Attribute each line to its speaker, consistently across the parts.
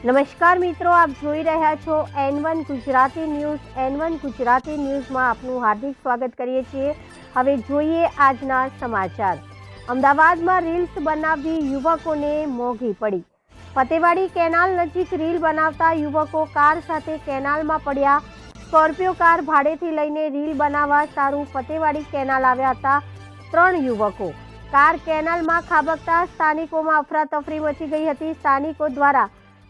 Speaker 1: નમસ્કાર મિત્રો, આપ જોઈ રહ્યા છો N1 Gujarati news. N1 Gujarati ન્યૂઝમાં આપનું હાર્દિક સ્વાગત કરીએ છીએ. હવે જોઈએ આજના સમાચાર. અમદાવાદમાં રીલ્સ બનાવવી યુવકોને મોંઘી પડી. ફતેવાડી કેનાલ નજીક રીલ બનાવતા યુવકો કાર સાથે કેનાલમાં પડ્યા. સ્કોર્પિયો કાર ભાડેથી લઈને રીલ બનાવવા સારું ફતેવાડી કેનાલ આવ્યા હતા 3 યુવકો. કાર કેનાલમાં ખાબકતા સ્થાનિકોમાં અફરાતફરી મચી ગઈ હતી. સ્થાનિકો દ્વારા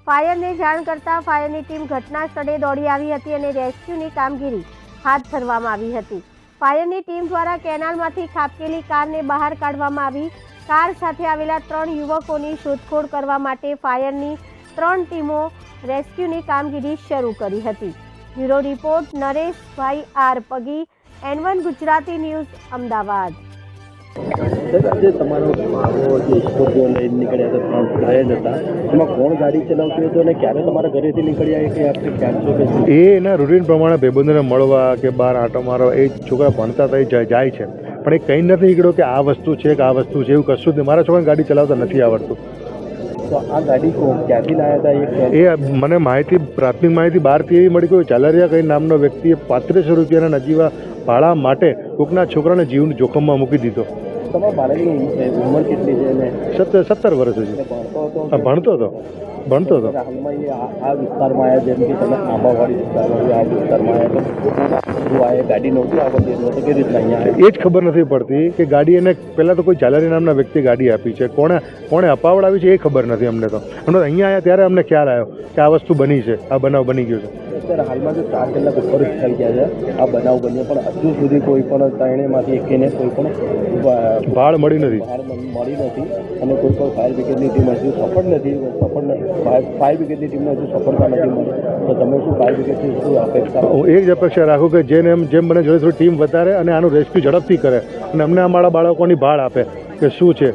Speaker 1: ફાયરને જાણ કરતા ફાયરની ટીમ ઘટના સ્થળે દોડી આવી હતી અને રેસ્ક્યુની કામગીરી હાથ ધરવામાં આવી હતી. ફાયરની ટીમ દ્વારા કેનાલમાંથી ખાબકેલી કારને બહાર કાઢવામાં આવી. કાર સાથે આવેલા 3 યુવકોની શોધખોળ કરવા માટે ફાયરની 3 ટીમો રેસ્ક્યુની કામગીરી શરૂ કરી હતી. બ્યુરો રિપોર્ટ નરેશભાઈ R Pagi, N1 Gujarati news, Ahmedabad.
Speaker 2: આજે તમારો મારો જે સ્કોર્પિયો લઈને નીકળ્યા હતા 3 ઘાયલ હતા, એમાં કોણ ગાડી ચલાવતું હતું અને ક્યારે તમારા ઘરેથી નીકળ્યા એ કંઈ આપણે ખ્યાલ છે કે
Speaker 3: એ એના રૂટીન પ્રમાણે ભાઈબંધોને મળવા કે બહાર આંટો મારવા એ છોકરા ભણતા હતા એ જાય છે, પણ એ કંઈ નથી નીકળ્યો કે આ વસ્તુ છે કે આ વસ્તુ છે, એવું કશું જ નહીં. મારા છોકરાને ગાડી ચલાવતા નથી આવડતું.
Speaker 2: તો આ ગાડી ક્યાંથી લાવ્યા હતા
Speaker 3: એ મને માહિતી પ્રાથમિક માહિતી બહારથી એવી મળી કે ચાલરિયા કઈ નામનો વ્યક્તિએ 3500 રૂપિયાના નજીવા ભાડા માટે કોકના છોકરાને જીવન જોખમમાં મૂકી દીધો.
Speaker 2: તમારા બાળકની ઉંમર કેટલી છે અને
Speaker 3: 17 વર્ષ છે. ભણતો હતો.
Speaker 2: હાલમાં એ આ વિસ્તારમાં આવ્યા, જેમ કે તમે આંબાવાડી વિસ્તારમાં આ વિસ્તારમાં આવ્યા તો આ ગાડી નહોતી આવતી, તો કેવી રીતના અહીંયા
Speaker 3: એ જ ખબર નથી પડતી કે ગાડી એને પહેલાં તો કોઈ ચાલારી નામના વ્યક્તિ ગાડી આપી છે, કોણે અપાવડાવી છે એ ખબર નથી અમને. તો અહીંયા આવ્યા ત્યારે અમને ખ્યાલ આવ્યો કે આ વસ્તુ બની છે, આ બનાવ બની ગયો છે.
Speaker 2: અત્યારે હાલમાં જો 4 કલાક ઉપર જ થઈ ગયા છે આ બનાવ બન્યો, પણ હજુ સુધી કોઈ પણ ત્રણેયમાંથી એકને કોઈ પણ
Speaker 3: ભાળ મળી નથી
Speaker 2: અને કોઈ પણ ફાયર બ્રિગેડની ટીમ હજુ સફળ નથી. ફાયર બ્રિગેડની ટીમને હજુ સફળતા નથી મળી. તો તમે શું ફાયર બ્રિગેડથી શું અપેક્ષા? હું
Speaker 3: એક જ અપેક્ષા રાખું કે જેમ બને જોડે થોડી ટીમ વધારે અને આનું રેસ્ક્યુ ઝડપથી કરે અને અમને અમારા બાળકોની ભાળ આપે કે શું છે.